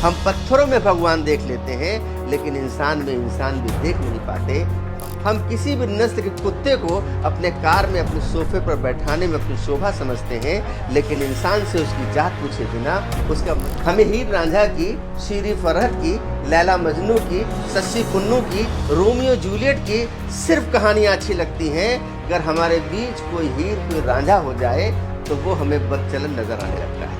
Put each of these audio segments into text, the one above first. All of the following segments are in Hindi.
हम पत्थरों में भगवान देख लेते हैं, लेकिन इंसान में इंसान भी देख नहीं पाते। हम किसी भी नस्ल के कुत्ते को अपने कार में अपने सोफे पर बैठाने में अपनी शोभा समझते हैं, लेकिन इंसान से उसकी जात पूछे बिना उसका हमें हीर रांझा की, शीरी फरहत की, लैला मजनू की, सस्सी पुन्नू की, रोमियो जूलियट की सिर्फ कहानियाँ अच्छी लगती हैं। अगर हमारे बीच कोई हीर कोई रांझा हो जाए तो वो हमें बदचलन नजर आने लगता है।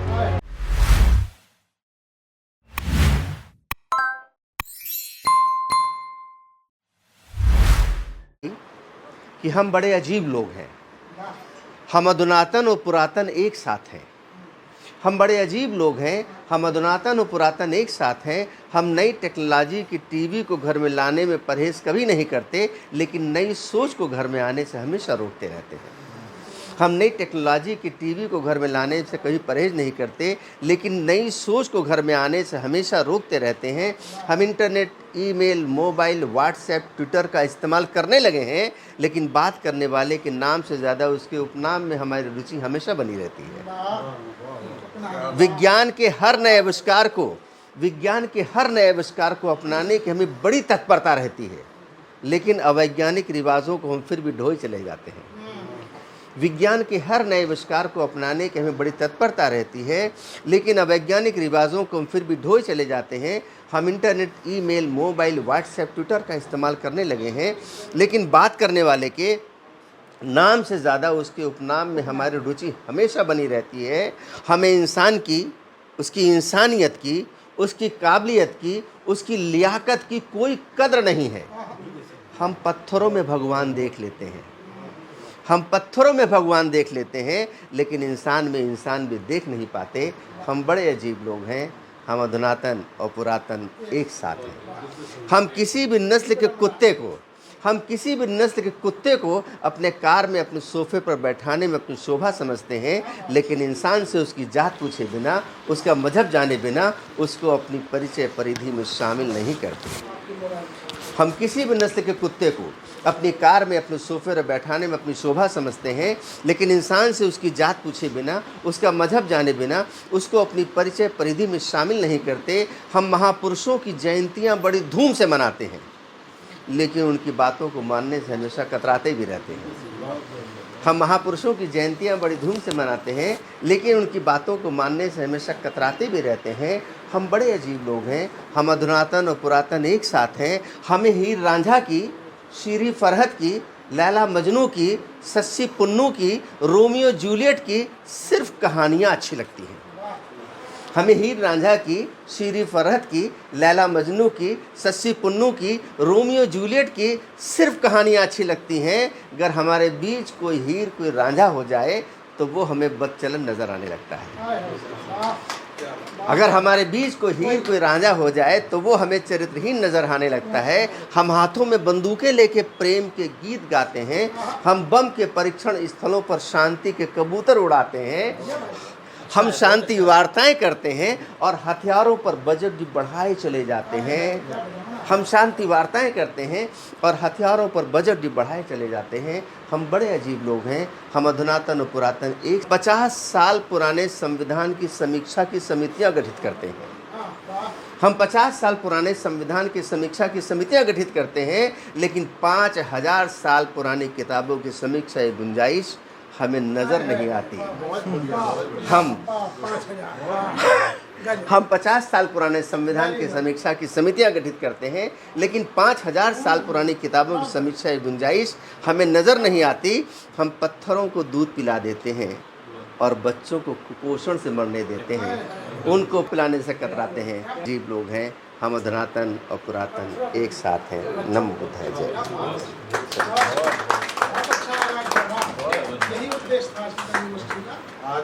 कि हम बड़े अजीब लोग हैं। हम अधुनातन और पुरातन एक साथ हैं। हम बड़े अजीब लोग हैं। हम अधुनातन और पुरातन एक साथ हैं। हम नई टेक्नोलॉजी की टीवी को घर में लाने में परहेज कभी नहीं करते, लेकिन नई सोच को घर में आने से हमेशा रोकते रहते हैं। हम नई टेक्नोलॉजी की टीवी को घर में लाने से कभी परहेज नहीं करते, लेकिन नई सोच को घर में आने से हमेशा रोकते रहते हैं। हम internet, email, mobile, WhatsApp, Twitter का इस्तेमाल करने लगे हैं, लेकिन बात करने वाले के नाम से ज़्यादा उसके उपनाम में हमारी रुचि हमेशा बनी रहती है। विज्ञान के हर नए आविष्कार को अपनाने की हमें बड़ी तत्परता रहती है, लेकिन अवैज्ञानिक रिवाजों को हम फिर भी ढोए चले जाते हैं। विज्ञान के हर नए आविष्कार को अपनाने की हमें बड़ी तत्परता रहती है, लेकिन अवैज्ञानिक रिवाजों को हम फिर भी ढोए चले जाते हैं। हम internet, email, mobile, WhatsApp, Twitter का इस्तेमाल करने लगे हैं, लेकिन बात करने वाले के नाम से ज़्यादा उसके उपनाम में हमारी रुचि हमेशा बनी रहती है। हमें इंसान की, उसकी इंसानियत की, उसकी काबिलियत की, उसकी लियाकत की कोई कद्र नहीं है। हम पत्थरों में भगवान देख लेते हैं। लेकिन इंसान में इंसान भी देख नहीं पाते। हम बड़े अजीब लोग हैं। हम अधुनातन और पुरातन एक साथ हैं। हम किसी भी नस्ल के कुत्ते को अपने कार में अपने सोफे पर बैठाने में अपनी शोभा समझते हैं, लेकिन इंसान से उसकी जात पूछे बिना, उसका मजहब जाने बिना उसको अपनी परिचय परिधि में शामिल नहीं करते। हम किसी भी नस्ल के कुत्ते को अपनी कार में अपने सोफे पर बैठाने में अपनी शोभा समझते हैं, लेकिन इंसान से उसकी जात पूछे बिना, उसका मजहब जाने बिना उसको अपनी परिचय परिधि में शामिल नहीं करते। हम महापुरुषों की जयंतियां बड़ी धूम से मनाते हैं, लेकिन उनकी बातों को मानने से हमेशा कतराते भी रहते हैं। हम महापुरुषों की जयंतियां बड़ी धूम से मनाते हैं, लेकिन उनकी बातों को मानने से हमेशा कतराते भी रहते हैं। हम बड़े अजीब लोग हैं। हम अधुनातन और पुरातन एक साथ हैं। हमें हीर रांझा की, शीरी फरहत की, लैला मजनू की, सस्सी पुन्नू की, रोमियो जूलियट की सिर्फ कहानियाँ अच्छी लगती हैं। हमें हीर रांझा की, शीरी फरहत की, लैला मजनू की, सस्सी पुन्नू की, रोमियो जूलियट की सिर्फ कहानियाँ अच्छी लगती हैं। अगर हमारे बीच कोई हीर कोई रांझा हो जाए तो वो हमें बदचलन नज़र आने लगता है। अगर हमारे बीच कोई हीर कोई रांझा हो जाए तो वो हमें चरित्रहीन नजर आने लगता है। हम हाथों में बंदूकें लेके प्रेम के गीत गाते हैं। हम बम के परीक्षण स्थलों पर शांति के कबूतर उड़ाते हैं। हम शांति वार्ताएं करते हैं और हथियारों पर बजट बढ़ाए चले जाते हैं। हम शांति वार्ताएं करते हैं और हथियारों पर बजट बढ़ाए चले जाते हैं। हम बड़े अजीब लोग हैं। हम अधुनातन और पुरातन एक 50 साल पुराने संविधान की समीक्षा की समितियां गठित करते हैं। हम 50 साल पुराने संविधान की समीक्षा की समितियां गठित करते हैं, लेकिन 5000 साल पुरानी किताबों की समीक्षा या गुंजाइश हमें नज़र नहीं आती। हम 50 साल पुराने संविधान की समीक्षा की समितियां गठित करते हैं, लेकिन 5000 साल पुरानी किताबों की समीक्षा या गुंजाइश हमें नज़र नहीं आती। हम पत्थरों को दूध पिला देते हैं और बच्चों को कुपोषण से मरने देते हैं। उनको पिलाने से कतराते हैं। अजीब लोग हैं। हम अधुनातन और पुरातन एक साथ हैं। नमो बुद्धाय जय। यही उद्देश्य था यूनिवर्सिटी का। आज